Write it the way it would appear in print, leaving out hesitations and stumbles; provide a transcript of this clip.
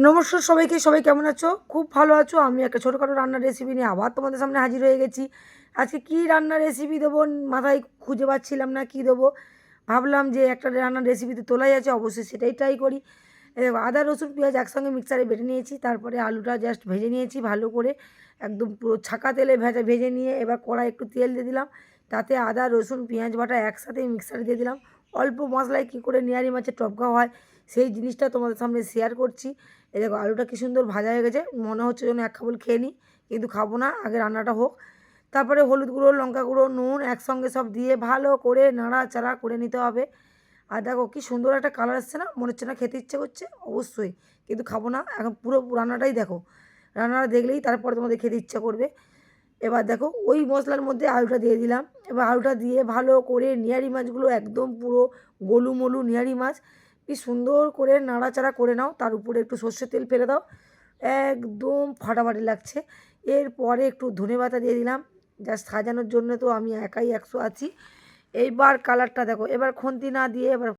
নমস্কার সবাইকে, সবাই কেমন আছো? খুব ভালো আছো? আমি একটা ছোটোখাটো রান্নার রেসিপি নিয়ে আবার তোমাদের সামনে হাজির হয়ে গেছি। আজকে কী রান্নার রেসিপি দেবো মাথায় খুঁজে পাচ্ছিলাম না কী দেবো। ভাবলাম যে একটা রান্নার রেসিপি তো তোলাই আছে, অবশ্যই সেটাই ট্রাই করি। আদা রসুন পেঁয়াজ একসঙ্গে মিক্সারে বেটে নিয়েছি, তারপরে আলুটা জাস্ট ভেজে নিয়েছি ভালো করে, একদম পুরো ছাকা তেলে ভেজে নিয়ে এবার কড়াই একটু তেল দিয়ে দিলাম, তাতে আদা রসুন পেঁয়াজ বাটা একসাথে মিক্সারে দিয়ে দিলাম। অল্প মশলায় কী করে নিহারি মাছের টপকা হয় সেই জিনিসটা তোমাদের সামনে শেয়ার করছি। এই দেখো আলুটা কী সুন্দর ভাজা হয়ে গেছে, মনে হচ্ছে যেন এক খাবল খেয়ে নিই, কিন্তু খাবো না, আগে রান্নাটা হোক। তারপরে হলুদ গুঁড়ো লঙ্কা গুঁড়ো নুন একসঙ্গে সব দিয়ে ভালো করে নাড়াচাড়া করে নিতে হবে। আর দেখো কী সুন্দর একটা কালার আসছে না, মনে হচ্ছে না খেতে ইচ্ছে করছে? অবশ্যই, কিন্তু খাবো না, এখন পুরো রান্নাটাই দেখো, রান্নাটা দেখলেই তারপরে তোমাদের খেতে ইচ্ছা করবে। এবার দেখো ওই মশলার মধ্যে আলুটা দিয়ে দিলাম। এবার আলুটা দিয়ে ভালো করে নিহারি মাছগুলো একদম পুরো গোলুমোলু নিহারি মাছ কি সুন্দর করে নাড়াচাড়া করে নাও, তার উপরে একটু সর্ষের তেল ফেলে দাও, একদম ফাটাফাটি লাগছে। এরপরে একটু ধনেপাতা দিয়ে দিলাম, জাস্ট সাজানোর জন্য, তো আমি একাই 100 আছি। এইবার কালারটা দেখো, এবার খুন্তি না দিয়ে এবার